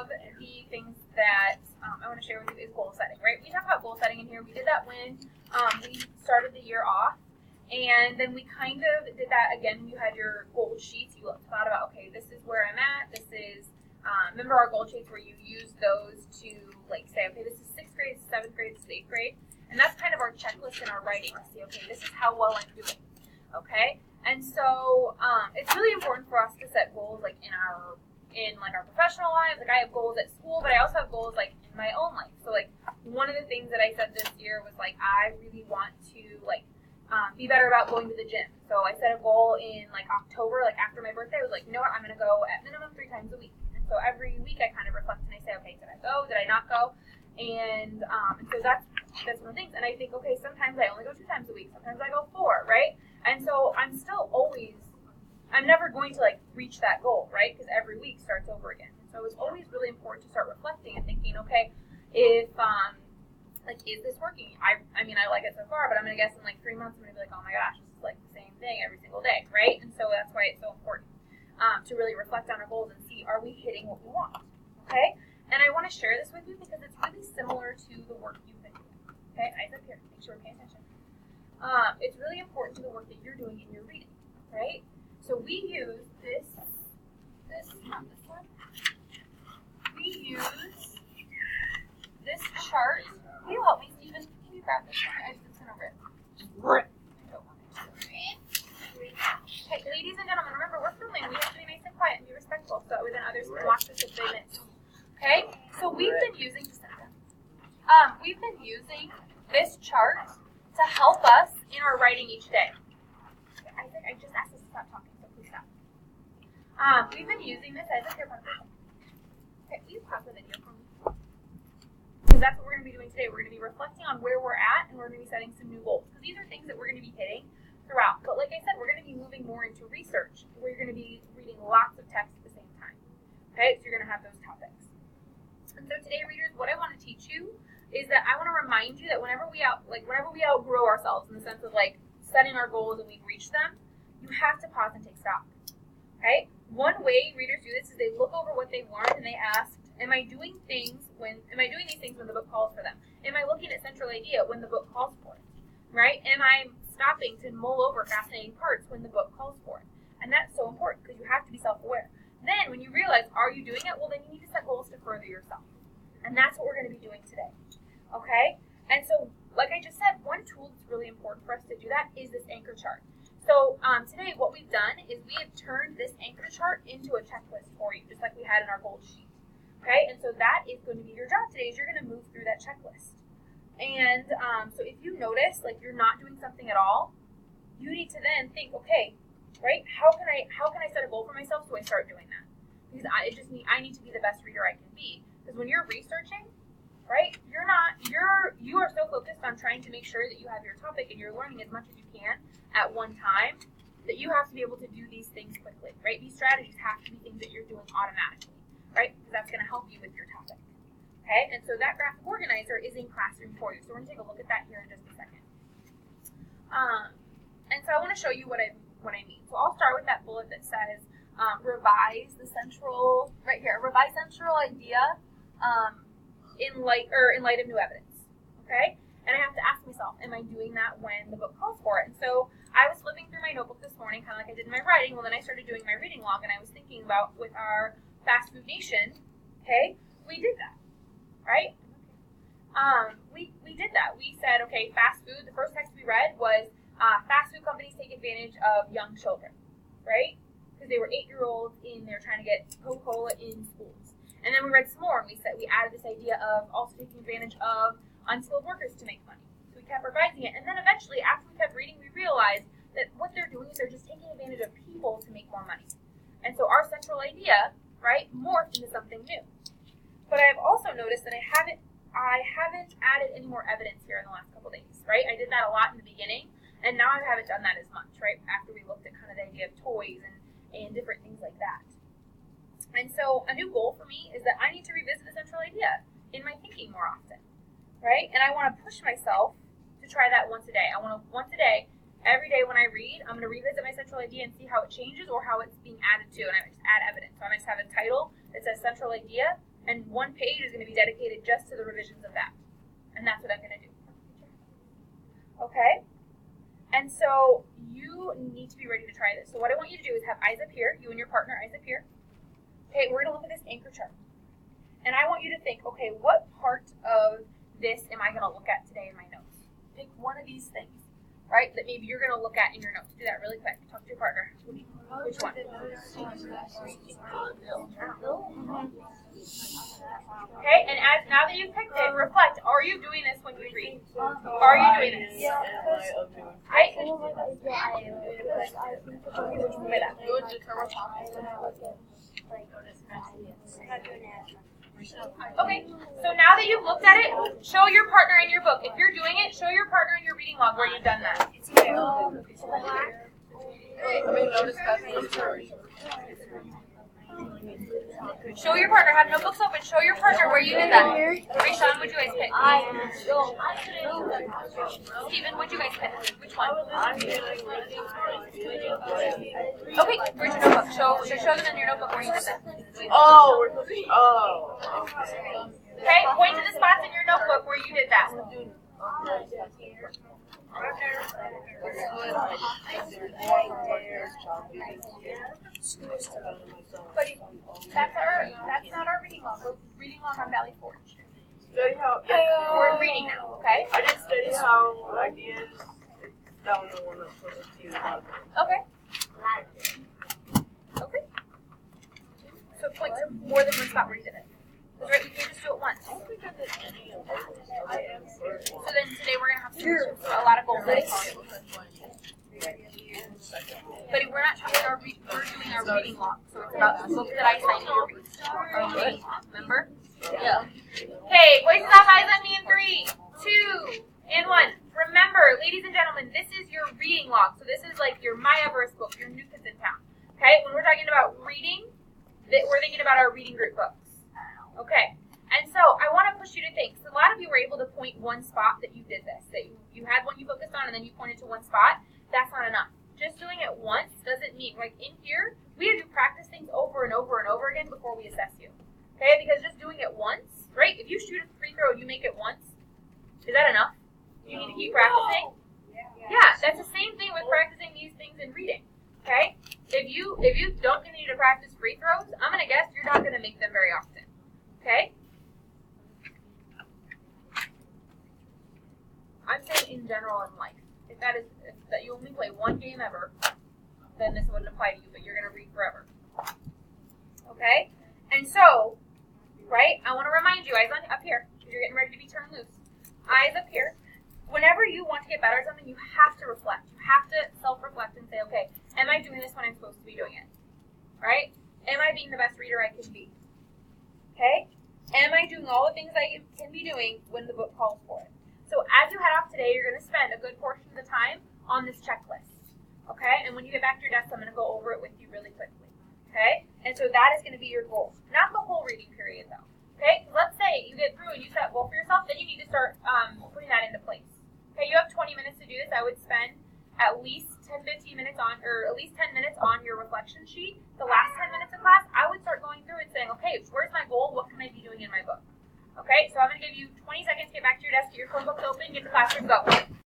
of the things that I want to share with you is goal setting, right? We talk about goal setting in here. We did that when we started the year off. And then we kind of did that again. You had your goal sheets. You thought about, okay, this is where I'm at. This is, remember our goal sheets where you use those to like say, okay, this is 6th grade, this is 7th grade, this is 8th grade. And that's kind of our checklist in our writing to see, okay, this is how well I'm doing, okay? And so it's really important for us to set goals like in our professional lives. Like I have goals at school, but I also have goals like in my own life. So like one of the things that I said this year was like, I really want to like be better about going to the gym. So I set a goal in like October, like after my birthday. I was like, you know what, I'm going to go at minimum 3 times a week. And so every week I kind of reflect and I say, okay, did I go? Did I not go? And so that's one of the things. And I think, okay, sometimes I only go 2 times a week. Sometimes I go 4, right? And so I'm never going to like reach that goal, right? Because every week starts over again. And so it's always really important to start reflecting and thinking, okay, if like, is this working? I mean, I like it so far, but I'm going to guess in like 3 months, I'm going to be like, oh my gosh, this is like the same thing every single day, right? And so that's why it's so important to really reflect on our goals and see, are we hitting what we want, okay? And I want to share this with you because it's really similar to the work you've been doing, okay? Eyes up here, make sure we're paying attention. It's really important to the work that you're doing in your reading, right? So we use this not this one. We use this chart. Can you help me, Stephen? Can you grab this one? It's going to rip. Just rip. I don't want it to rip. Okay, ladies and gentlemen, remember, we're filming. We have to be nice and quiet and be respectful so that then others can watch this if they miss. Okay? So we've been using this chart to help us in our writing each day. Isaac, I just asked us to stop talking, so please stop. We've been using this as a here. Okay, will you pause the video for me? Because that's what we're going to be doing today. We're going to be reflecting on where we're at, and we're going to be setting some new goals. Because these are things that we're going to be hitting throughout. But like I said, we're going to be moving more into research, where you're going to be reading lots of text at the same time. Okay, so you're going to have those topics. And so today, readers, what I want to teach you is that I want to remind you that whenever we outgrow ourselves in the sense of like setting our goals and we've reached them, you have to pause and take stock. Okay? One way readers do this is they look over what they've learned and they ask, am I doing these things when the book calls for them? Am I looking at central idea when the book calls for it? Right? Am I stopping to mull over fascinating parts when the book calls for it? And that's so important because you have to be self-aware. Then when you realize, are you doing it? Well, then you need to set goals to further yourself. And that's what we're going to be doing today. Okay? And so, like I just said, one tool that's really important for us to do that is this anchor chart. So today what we've done is we have turned this anchor chart into a checklist for you, just like we had in our goal sheet. Okay? And so that is going to be your job today, is you're going to move through that checklist. And so if you notice, like you're not doing something at all, you need to then think, okay, right? How can I set a goal for myself so I start doing that? Because I need to be the best reader I can be. Because when you're researching, right, you are so focused on trying to make sure that you have your topic and you're learning as much as you can at one time that you have to be able to do these things quickly, right? These strategies have to be things that you're doing automatically, right? Because that's going to help you with your topic. Okay, and so that graphic organizer is in Classroom for you. So we're going to take a look at that here in just a second. And so I want to show you what I mean. So I'll start with that bullet that says revise central idea in light of new evidence. Okay, and I have to ask myself, am I doing that when the book calls for it? And so I was flipping through my notebook this morning, kind of like I did in my writing. Well, then I started doing my reading log, and I was thinking about with our Fast Food Nation. Okay, we did that. Right? We did that. We said, okay, fast food, the first text we read was fast food companies take advantage of young children, right? Because they were 8-year-olds and they're trying to get Coca-Cola in schools. And then we read some more and we added this idea of also taking advantage of unskilled workers to make money. So we kept revising it. And then eventually, after we kept reading, we realized that what they're doing is they're just taking advantage of people to make more money. And so our central idea, right, morphed into something new. But I've also noticed that I haven't added any more evidence here in the last couple days, right? I did that a lot in the beginning, and now I haven't done that as much, right? After we looked at kind of the idea of toys and different things like that. And so a new goal for me is that I need to revisit the central idea in my thinking more often, right? And I want to push myself to try that once a day. Once a day, every day when I read, I'm going to revisit my central idea and see how it changes or how it's being added to, and I just add evidence. So I just have a title that says central idea, And one page is going to be dedicated just to the revisions of that. And that's what I'm going to do. Okay? And so you need to be ready to try this. So what I want you to do is have eyes up here, you and your partner, eyes up here. Okay, we're going to look at this anchor chart. And I want you to think, okay, what part of this am I going to look at today in my notes? Pick one of these things, right, that maybe you're going to look at in your notes. Do that really quick. Talk to your partner. Which one? Okay, and now that you've picked it, reflect. Are you doing this when you read? Are you doing this? Right? Okay, so now that you've looked at it, show your partner in your book. If you're doing it, show your partner in your reading log where you've done that. Show your partner. Have notebooks open. Show your partner where you did that. Rayshawn, what'd you guys pick? Stephen, what'd you guys pick? Which one? Okay, where's your notebook? Show them in your notebook where you did that. Okay, point to the spots in your notebook where you did that. Buddy, that's not our reading log. We're reading log on Valley Forge. We're reading now, okay? I didn't study how ideas down the one that's supposed to use. Okay. Okay. So point to more than one spot where you did it. Because right, you can't just do it once. So then today we're gonna have to do a lot of goal setting. But we're not talking we're doing our reading log. So it's about the book that I signed you to read. Our reading log, remember? Yeah. Okay, voices off, eyes on me in 3, 2, and 1. Remember, ladies and gentlemen, this is your reading log. So this is like your My Everest book, your New Kids in Town. Okay, when we're talking about reading, we're thinking about our reading group books. Okay, and so I want to push you to think. So a lot of you were able to point one spot that you did this. That you had one you focused on and then you pointed to one spot. That's not enough. Just doing it once doesn't mean, like in here, we have to practice things over and over and over again before we assess you. Okay, because just doing it once, right? If you shoot a free throw and you make it once, is that enough? You need to keep practicing? Yeah, that's the same thing with practicing these things in reading. Okay? If you don't continue to practice free throws, I'm going to guess you're not going to make them very often. Okay? I'm saying in general in life. If that you only play one game ever, then this wouldn't apply to you, but you're going to read forever. Okay? And so, right, I want to remind you, eyes on up here, because you're getting ready to be turned loose. Eyes up here. Whenever you want to get better at something, you have to reflect. You have to self-reflect and say, okay, am I doing this when I'm supposed to be doing it? Right? Am I being the best reader I can be? Okay? Am I doing all the things I can be doing when the book calls for it? So as you head off today, you're going to spend a good portion of the time on this checklist. Okay? And when you get back to your desk, I'm going to go over it with you really quickly. Okay? And so that is going to be your goal. Not the whole reading period, though. Okay? Let's say you get through and you set a goal for yourself, then you need to start putting that into place. Okay? You have 20 minutes to do this. I would spend at least 10-15 minutes or at least 10 minutes on your reflection sheet. The last 10 minutes of class, I would start going through and saying, okay, where's my goal? What can I be doing in my book? Okay? So I'm going to give you 20 seconds to get back to your desk, get your phone books open, get the classroom going.